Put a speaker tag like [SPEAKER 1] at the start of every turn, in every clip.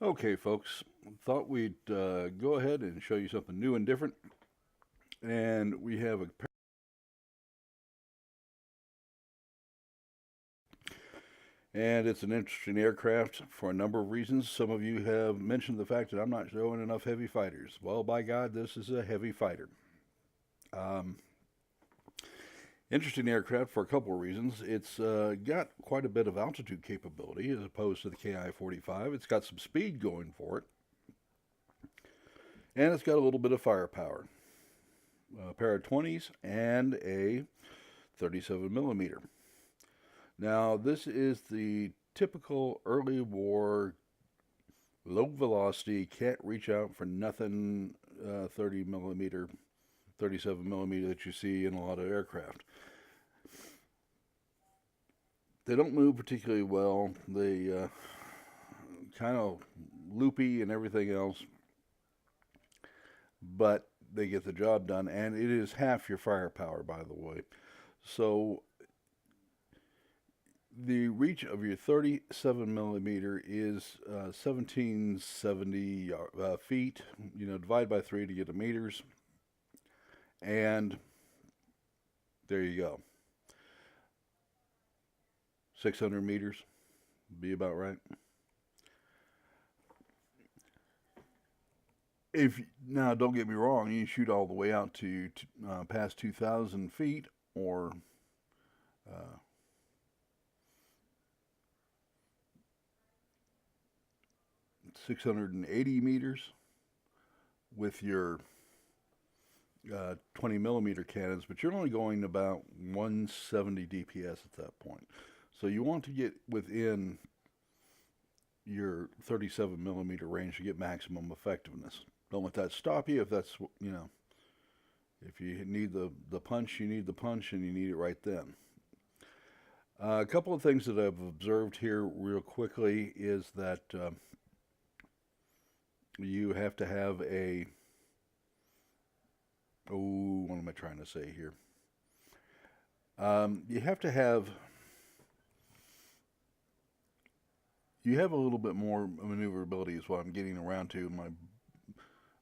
[SPEAKER 1] Okay, folks, thought we'd go ahead and show you something new and different. And we have a and it's an interesting aircraft for a number of reasons. Some of you have mentioned the fact that I'm not showing enough heavy fighters. Well, by God, this is a heavy fighter. Um, Interesting aircraft for a couple of reasons. It's got quite a bit of altitude capability as opposed to the KI-45. It's got some speed going for it, and it's got a little bit of firepower. A pair of 20s and a 37 millimeter. Now, this is the typical early war, low velocity, can't reach out for nothing 30 millimeter, 37 millimeter that you see in a lot of aircraft. They don't move particularly well. They kind of loopy and everything else, but they get the job done, and it is half your firepower, by the way. So the reach of your 37 millimeter is 1770 feet. Divide by 3 to get the meters, and there you go. 600 meters, be about right. Now, don't get me wrong, you can shoot all the way out to past 2,000 feet or uh, 680 meters with your 20 millimeter cannons, but you're only going about 170 DPS at that point. So you want to get within your 37 millimeter range to get maximum effectiveness. Don't let that stop you. If that's, if you need the punch, you need the punch, and you need it right then. A couple of things that I've observed here real quickly is that you have to have what am I trying to say here? You have to have a little bit more maneuverability is what I'm getting around to. My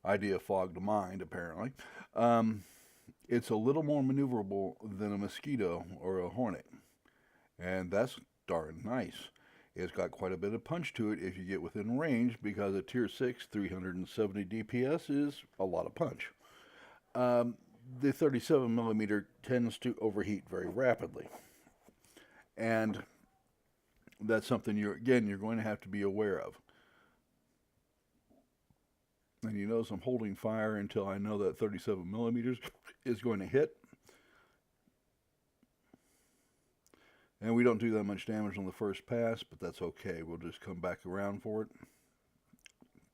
[SPEAKER 1] idea fogged mind, apparently. It's a little more maneuverable than a Mosquito or a Hornet, and that's darn nice. It's got quite a bit of punch to it if you get within range, because at Tier 6, 370 DPS is a lot of punch. The 37 millimeter tends to overheat very rapidly, and that's something you're going to have to be aware of. And you notice I'm holding fire until I know that 37 millimeters is going to hit. And we don't do that much damage on the first pass, but that's okay. We'll just come back around for it.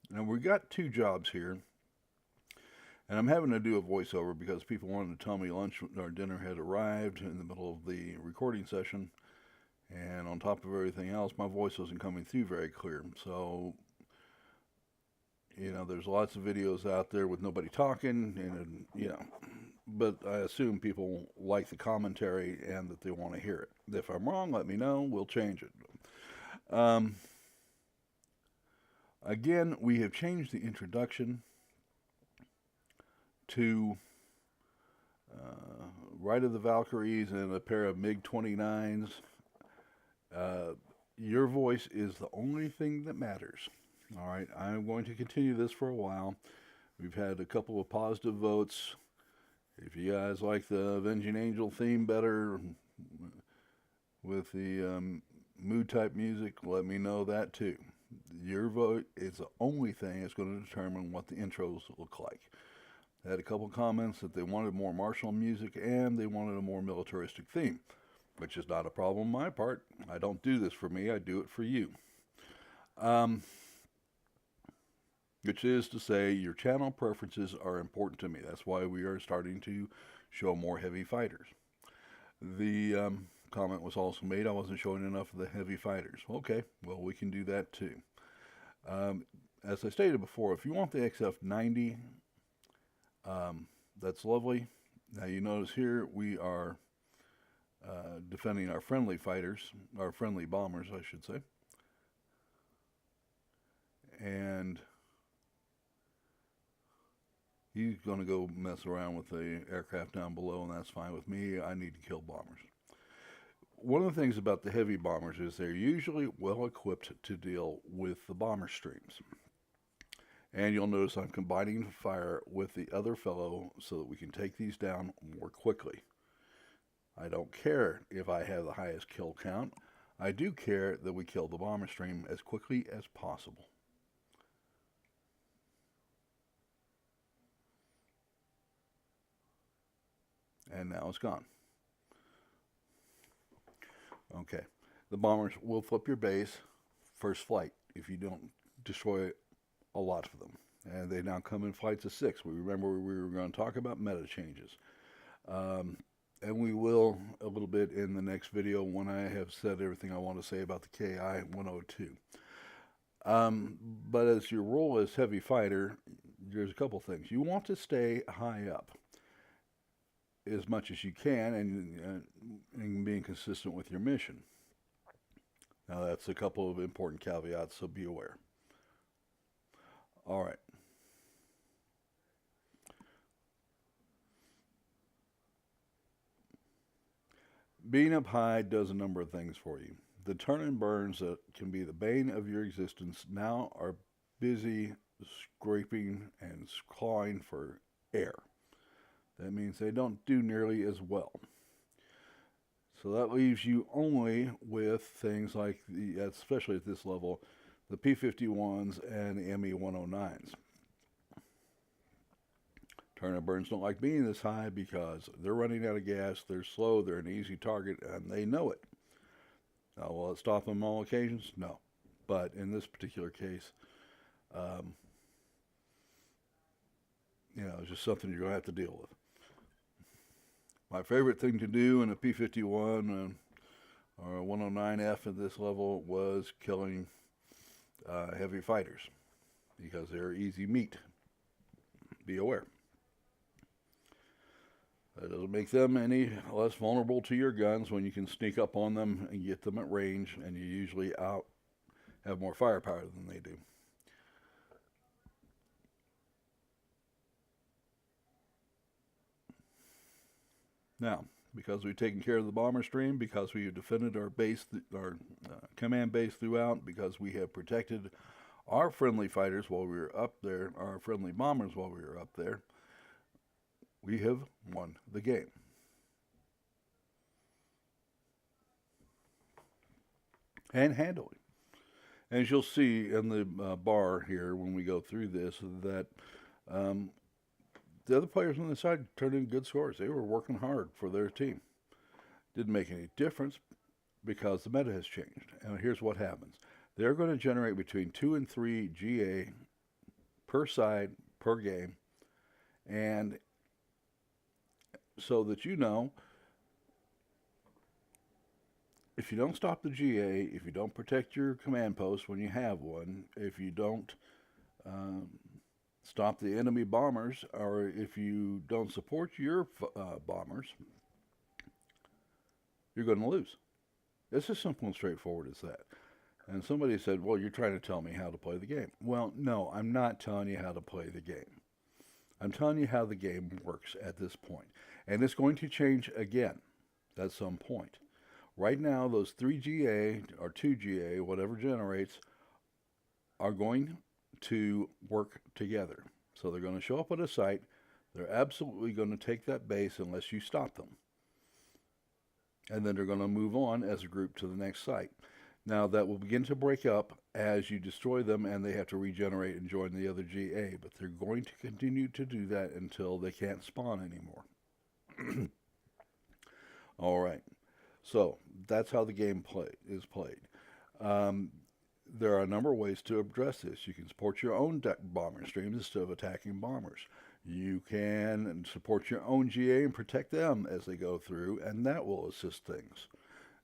[SPEAKER 1] Now, we got 2 jobs here. And I'm having to do a voiceover because people wanted to tell me lunch or dinner had arrived in the middle of the recording session. And on top of everything else, my voice wasn't coming through very clear. So, there's lots of videos out there with nobody talking, and, but I assume people like the commentary and that they want to hear it. If I'm wrong, let me know. We'll change it. Again, we have changed the introduction to Ride of the Valkyries and a pair of MiG-29s. Your voice is the only thing that matters. All right, I'm going to continue this for a while. We've had a couple of positive votes. If you guys like the Avenging Angel theme better with the mood type music, let me know that too. Your vote is the only thing that's going to determine what the intros look like. I had a couple comments that they wanted more martial music and they wanted a more militaristic theme, which is not a problem on my part. I don't do this for me, I do it for you. which is to say your channel preferences are important to me. That's why we are starting to show more heavy fighters. The comment was also made I wasn't showing enough of the heavy fighters. Okay, well, we can do that too. Um, as I stated before, if you want the XF90, that's lovely. Now you notice here we are defending our friendly fighters, our friendly bombers, I should say. And he's going to go mess around with the aircraft down below, and that's fine with me. I need to kill bombers. One of the things about the heavy bombers is they're usually well equipped to deal with the bomber streams. And you'll notice I'm combining fire with the other fellow so that we can take these down more quickly. I don't care if I have the highest kill count. I do care that we kill the bomber stream as quickly as possible. And now it's gone. Okay. The bombers will flip your base first flight if you don't destroy a lot of them. And they now come in flights of 6. We remember we were going to talk about meta changes. And we will a little bit in the next video when I have said everything I want to say about the KI-102. But as your role as heavy fighter, there's a couple things. You want to stay high up as much as you can and being consistent with your mission. Now that's a couple of important caveats, so be aware. All right. Being up high does a number of things for you. The turn and burns that can be the bane of your existence now are busy scraping and clawing for air. That means they don't do nearly as well. So that leaves you only with things like, especially at this level, the P-51s and the ME-109s. Turn and burns don't like being this high because they're running out of gas, they're slow, they're an easy target, and they know it. Now, will it stop them on all occasions? No. But in this particular case, it's just something you're going to have to deal with. My favorite thing to do in a P-51 or a 109F at this level was killing heavy fighters because they're easy meat. Be aware. That doesn't make them any less vulnerable to your guns when you can sneak up on them and get them at range, and you usually have more firepower than they do. Now, because we've taken care of the bomber stream, because we have defended our base, our command base throughout, because we have protected our friendly fighters while we were up there, our friendly bombers while we were up there, we have won the game. And handily. As you'll see in the bar here when we go through this, that the other players on the side turned in good scores. They were working hard for their team. Didn't make any difference because the meta has changed. And here's what happens. They're going to generate between 2 and 3 GA per side per game. And so that you know, if you don't stop the GA, if you don't protect your command post when you have one, if you don't stop the enemy bombers, or if you don't support your bombers, you're going to lose. It's as simple and straightforward as that. And somebody said, well, you're trying to tell me how to play the game. Well, no, I'm not telling you how to play the game. I'm telling you how the game works at this point. And it's going to change again at some point. Right now, those 3GA or 2GA, whatever generates, are going to work together. So they're going to show up at a site. They're absolutely going to take that base unless you stop them. And then they're going to move on as a group to the next site. Now, that will begin to break up as you destroy them and they have to regenerate and join the other GA. But they're going to continue to do that until they can't spawn anymore. All right. So that's how the game is played. there are a number of ways to address this. You can support your own bombing streams instead of attacking bombers. You can support your own GA and protect them as they go through, and that will assist things.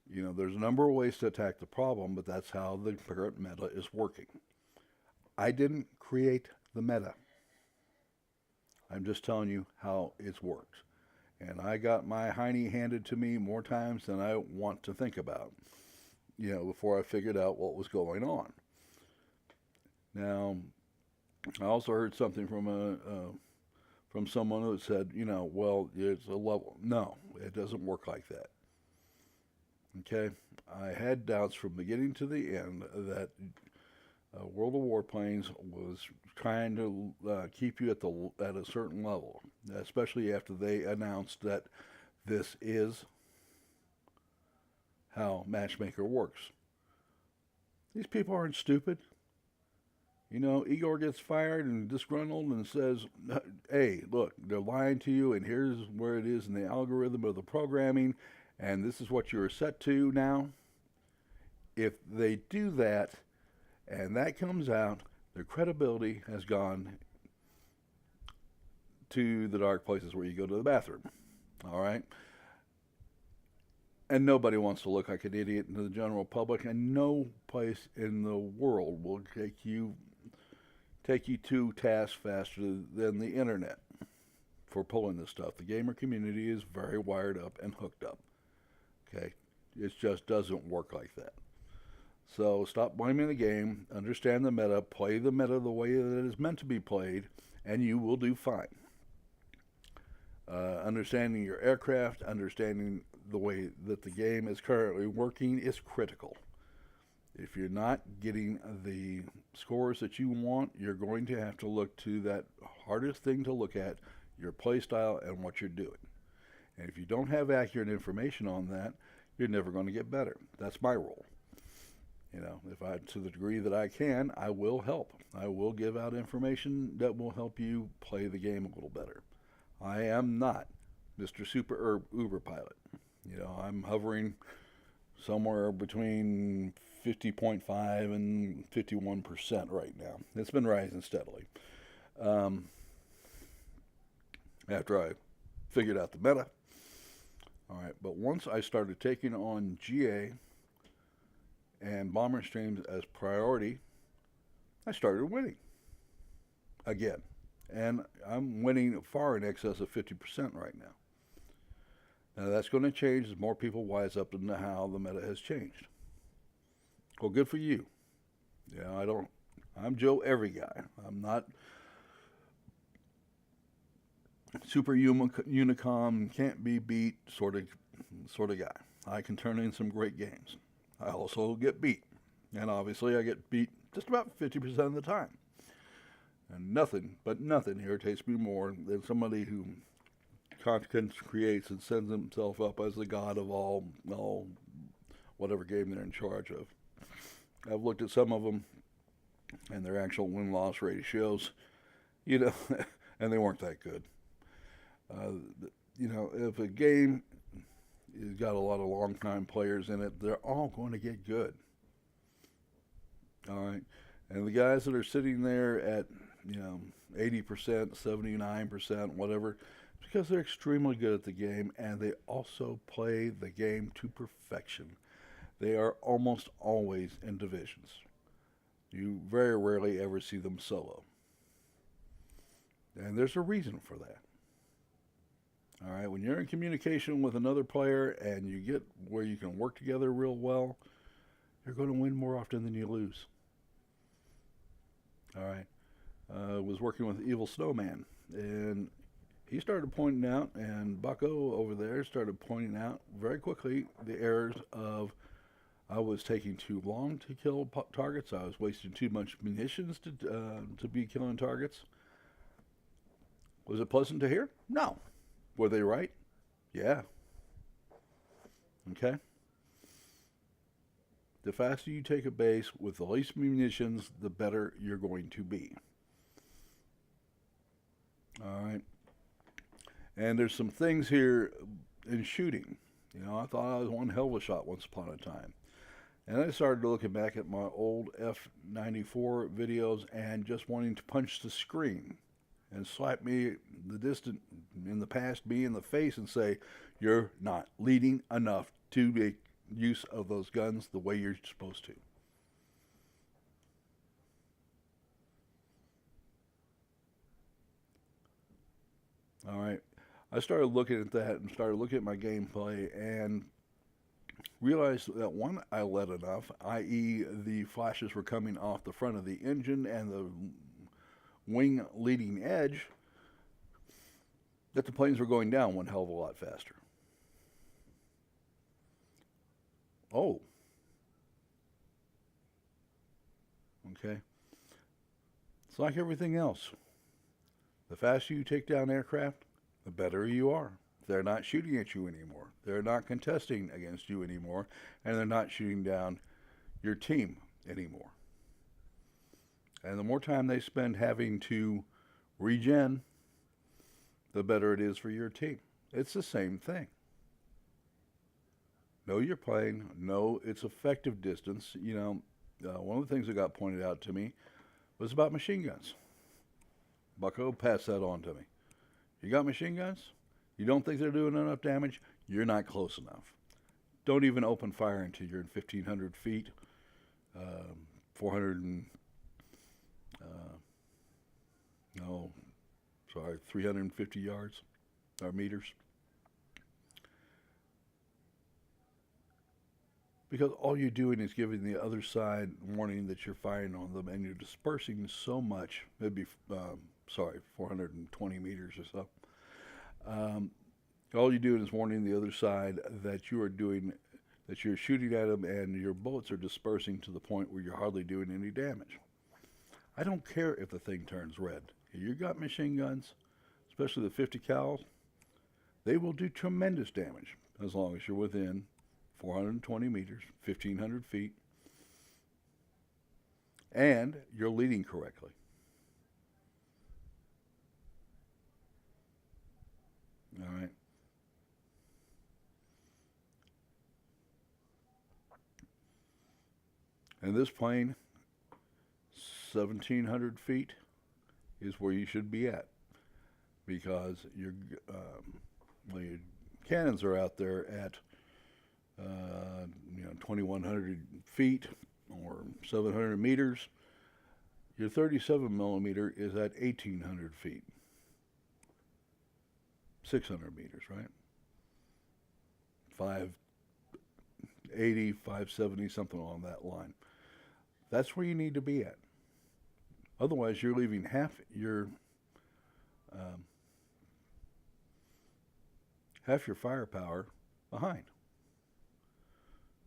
[SPEAKER 1] There's a number of ways to attack the problem, but that's how the current meta is working. I didn't create the meta. I'm just telling you how it's worked. And I got my hiney handed to me more times than I want to think about, before I figured out what was going on. Now, I also heard something from someone who said, well, it's a level. No, it doesn't work like that. Okay, I had doubts from beginning to the end that World of Warplanes was trying to keep you at a certain level, especially after they announced that this is how Matchmaker works. These people aren't stupid. Igor gets fired and disgruntled and says, hey, look, they're lying to you, and here's where it is in the algorithm of the programming, and this is what you're set to now. If they do that, and that comes out, their credibility has gone to the dark places where you go to the bathroom. All right? And nobody wants to look like an idiot to the general public, and no place in the world will take you to task faster than the internet for pulling this stuff. The gamer community is very wired up and hooked up. Okay? It just doesn't work like that. So stop blaming the game, understand the meta, play the meta the way that it is meant to be played, and you will do fine. Understanding your aircraft, understanding the way that the game is currently working is critical. If you're not getting the scores that you want, you're going to have to look to that hardest thing to look at, your play style and what you're doing. And if you don't have accurate information on that, you're never going to get better. That's my role. To the degree that I can, I will help. I will give out information that will help you play the game a little better. I am not Mr. Super or Uber pilot. I'm hovering somewhere between 50.5 and 51% right now. It's been rising steadily. After I figured out the meta. All right, but once I started taking on GA and bomber streams as priority, I started winning again. And I'm winning far in excess of 50% right now. Now that's going to change as more people wise up into how the meta has changed. Well, good for you. I'm Joe Every Guy. I'm not super unicom, can't be beat sort of guy. I can turn in some great games. I also get beat. And obviously I get beat just about 50% of the time. And nothing irritates me more than somebody who content creates and sends himself up as the god of all whatever game they're in charge of. I've looked at some of them and their actual win-loss ratios, and they weren't that good. If a game has got a lot of long-time players in it, they're all going to get good. All right. And the guys that are sitting there at, 80%, 79%, whatever, it's because they're extremely good at the game, and they also play the game to perfection. They are almost always in divisions. You very rarely ever see them solo. And there's a reason for that. All right, when you're in communication with another player and you get where you can work together real well, you're going to win more often than you lose. All right. I was working with Evil Snowman, and he started pointing out, and Bucko over there started pointing out very quickly the errors of I was taking too long to kill targets. I was wasting too much munitions to be killing targets. Was it pleasant to hear? No. Were they right? Yeah. Okay. The faster you take a base with the least munitions, the better you're going to be. All right. And there's some things here in shooting. I thought I was one hell of a shot once upon a time. And I started looking back at my old F94 videos and just wanting to punch the screen and slap me the distant in the past me in the face and say, "You're not leading enough to make use of those guns the way you're supposed to." All right. I started looking at that and started looking at my gameplay and realized that one, I led enough, i.e., the flashes were coming off the front of the engine and the wing leading edge, that the planes were going down one hell of a lot faster. Oh, okay. It's like everything else. The faster you take down aircraft, the better you are. They're not shooting at you anymore. They're not contesting against you anymore, and they're not shooting down your team anymore. And the more time they spend having to regen, the better it is for your team. It's the same thing. Know your plane, know its effective distance. One of the things that got pointed out to me was about machine guns. Bucko, pass that on to me. You got machine guns? You don't think they're doing enough damage? You're not close enough. Don't even open fire until you're in 1,500 feet, 400 and, no, sorry, 350 yards or meters. Because all you're doing is giving the other side warning that you're firing on them, and you're dispersing so much. It'd be, 420 meters or so. Um, all you're doing is warning the other side that you're shooting at them, and your bullets are dispersing to the point where you're hardly doing any damage. I don't care if the thing turns red. If you got machine guns, especially the 50 cal, they will do tremendous damage as long as you're within 420 meters, 1,500 feet, and you're leading correctly. All right. And this plane, 1,700 feet, is where you should be at, because your cannons are out there at 2,100 feet or 700 meters. Your 37 millimeter is at 1,800 feet, 600 meters, right? 580, 570, something along that line. That's where you need to be at. Otherwise, you're leaving um, half your firepower behind.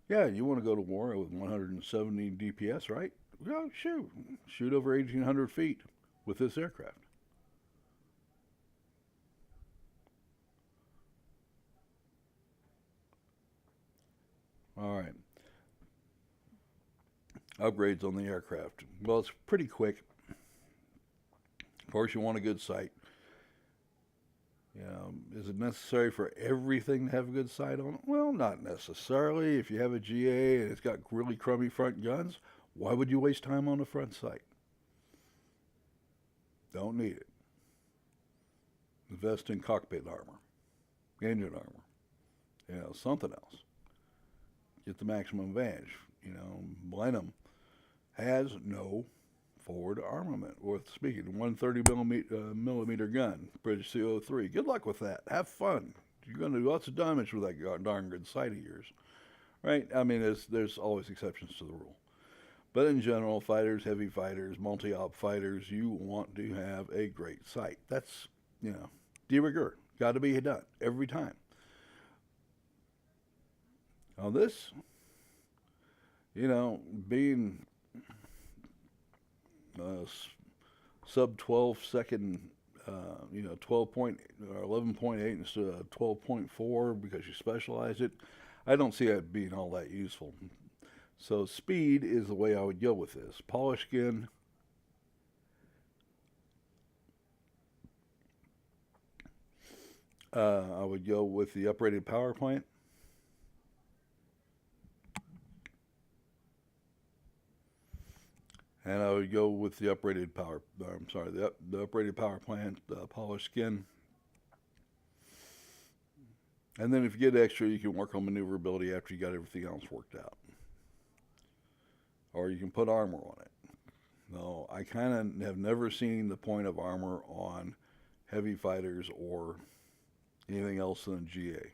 [SPEAKER 1] Yeah, you want to go to war with 170 DPS, right? Well, shoot over 1,800 feet with this aircraft. All right. Upgrades on the aircraft. Well, it's pretty quick. Of course, you want a good sight. Is it necessary for everything to have a good sight on it? Well, not necessarily. If you have a GA and it's got really crummy front guns, why would you waste time on the front sight? Don't need it. Invest in cockpit armor, engine armor, something else. Get the maximum advantage. Blenheim has no forward armament worth speaking. 130 millimeter gun, British CO3. Good luck with that. Have fun. You're going to do lots of damage with that darn good sight of yours, right? I mean, there's always exceptions to the rule, but in general, fighters, heavy fighters, multi-op fighters, you want to have a great sight. That's de rigueur. Got to be done every time. Now this, being uh, sub 12 second, 12 point or 11.8 instead of 12.4 because you specialize it. I don't see it being all that useful. So speed is the way I would go with this. Polish skin. I would go with the uprated power plant. and I would go with the uprated power. I'm sorry, the uprated power plant, polished skin. And then if you get extra, you can work on maneuverability after you got everything else worked out. Or you can put armor on it. No, I kind of have never seen the point of armor on heavy fighters or anything else than GA.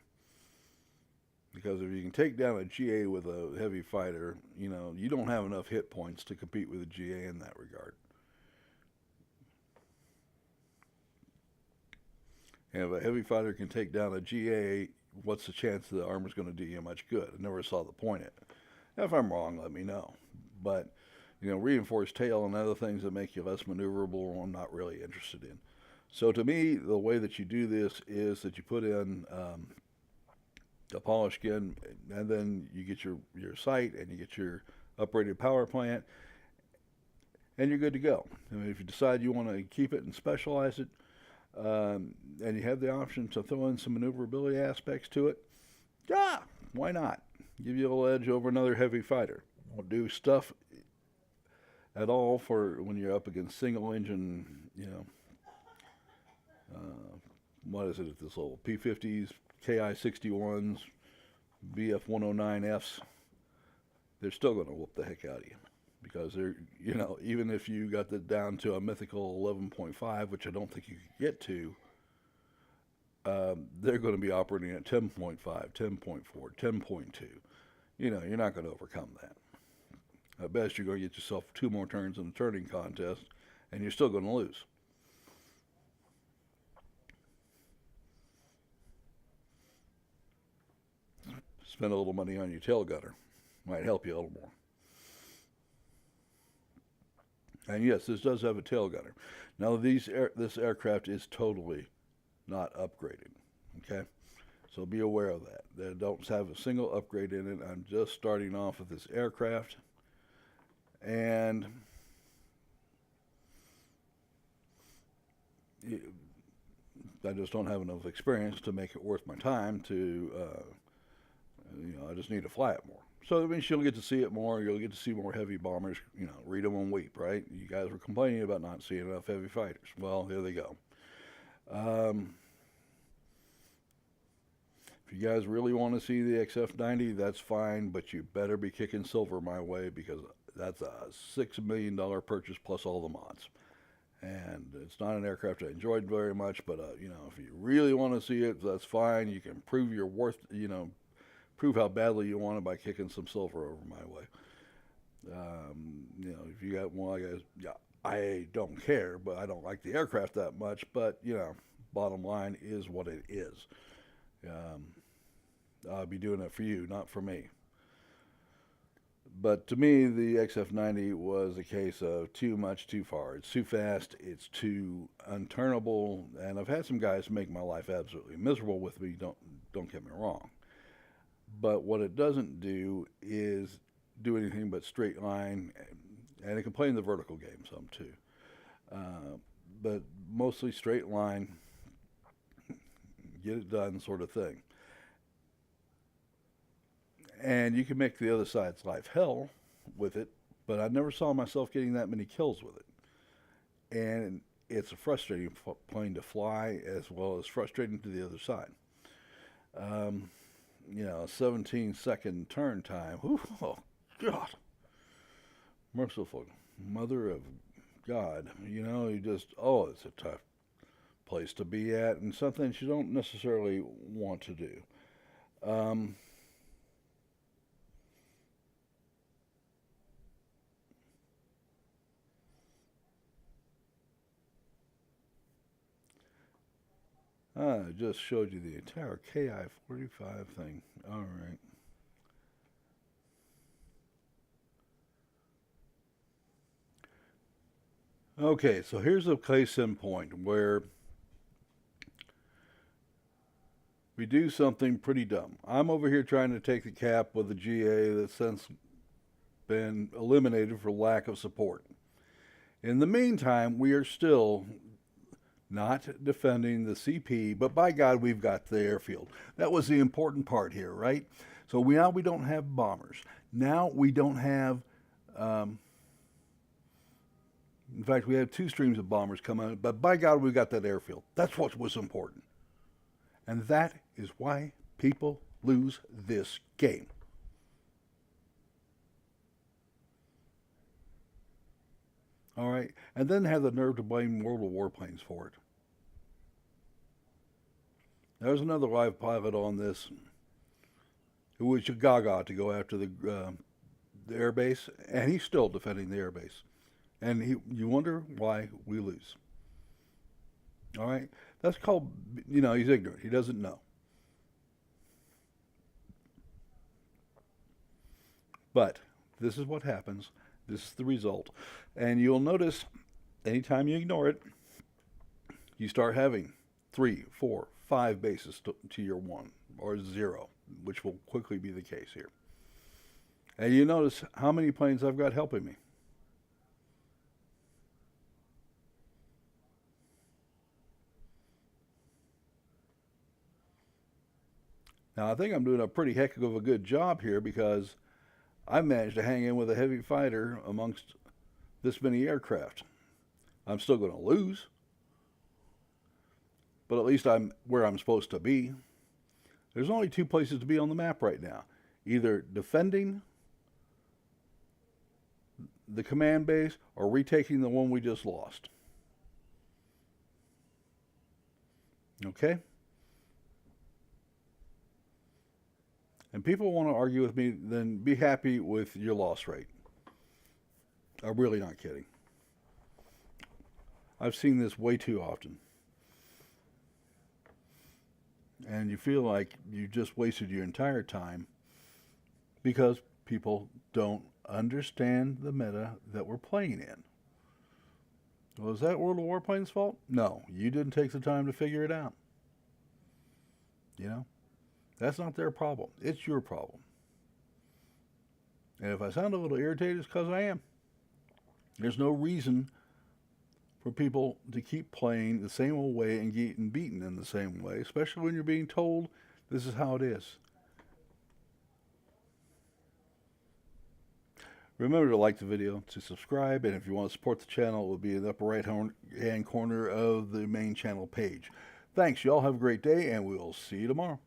[SPEAKER 1] Because if you can take down a GA with a heavy fighter, you don't have enough hit points to compete with a GA in that regard. And if a heavy fighter can take down a GA, what's the chance the armor's going to do you much good? I never saw the point in it. Now, if I'm wrong, let me know. But, reinforced tail and other things that make you less maneuverable, I'm not really interested in. So to me, the way that you do this is that you put in the polished skin, and then you get your sight, and you get your uprated power plant, and you're good to go. I mean, if you decide you want to keep it and specialize it, and you have the option to throw in some maneuverability aspects to it, yeah, why not? Give you a little edge over another heavy fighter. Won't do stuff at all for when you're up against single engine, what is it at this level? P50s, KI61s, BF109Fs. They're still going to whoop the heck out of you. Because they're, even if you got that down to a mythical 11.5, which I don't think you could get to, they're going to be operating at 10.5, 10.4, 10.2. You're not going to overcome that. At best, you're going to get yourself 2 more turns in the turning contest, and you're still going to lose. Spend a little money on your tail gunner. Might help you a little more. And yes, this does have a tail gunner. Now, this aircraft is totally not upgraded, okay? So be aware of that. They don't have a single upgrade in it. I'm just starting off with this aircraft. And I just don't have enough experience to make it worth my time to, I just need to fly it more. So that means you'll get to see it more. You'll get to see more heavy bombers, read them and weep, right? You guys were complaining about not seeing enough heavy fighters. Well, here they go. If you guys really want to see the XF90, that's fine, but you better be kicking silver my way because that's a $6 million purchase plus all the mods. And it's not an aircraft I enjoyed very much, but, if you really want to see it, that's fine. You can prove your worth, prove how badly you want it by kicking some silver over my way. If you got one, I don't care, but I don't like the aircraft that much. But bottom line is what it is. I'll be doing it for you, not for me. But to me, the XF90 was a case of too much, too far. It's too fast. It's too unturnable. And I've had some guys make my life absolutely miserable with me. Don't get me wrong. But what it doesn't do is do anything but straight line, and it can play in the vertical game some too. But mostly straight line, get it done sort of thing. And you can make the other side's life hell with it, but I never saw myself getting that many kills with it. And it's a frustrating plane to fly as well as frustrating to the other side. 17-second turn time. Ooh, oh, God. Merciful mother of God. It's a tough place to be at and something you don't necessarily want to do. I just showed you the entire KI-45 thing. All right. Okay, so here's a case in point where we do something pretty dumb. I'm over here trying to take the cap with a GA that's since been eliminated for lack of support. In the meantime, we are still not defending the CP, but by God, we've got the airfield. That was the important part here, right? So now we don't have bombers. Now we don't have In fact, we had 2 streams of bombers come out, but by God, we got that airfield. That's what was important. And that is why people lose this game. All right? And then have the nerve to blame World of Warplanes for it. There's another live pilot on this who was gaga to go after the airbase, and he's still defending the airbase. And you wonder why we lose. All right? That's called, he's ignorant. He doesn't know. But this is what happens. This is the result. And you'll notice anytime you ignore it, you start having 3, 4, 5 bases to your 1 or 0, which will quickly be the case here. And you notice how many planes I've got helping me. Now, I think I'm doing a pretty heck of a good job here because I managed to hang in with a heavy fighter amongst this many aircraft. I'm still going to lose, but at least I'm where I'm supposed to be. There's only 2 places to be on the map right now. Either defending the command base or retaking the one we just lost. Okay? And people want to argue with me, then be happy with your loss rate. I'm really not kidding. I've seen this way too often. And you feel like you just wasted your entire time because people don't understand the meta that we're playing in. Was that World of Warplane's fault? No, you didn't take the time to figure it out. That's not their problem. It's your problem. And if I sound a little irritated, it's because I am. There's no reason for people to keep playing the same old way and getting beaten in the same way, especially when you're being told this is how it is. Remember to like the video, to subscribe, and if you want to support the channel, it will be in the upper right-hand corner of the main channel page. Thanks. Y'all have a great day, and we'll see you tomorrow.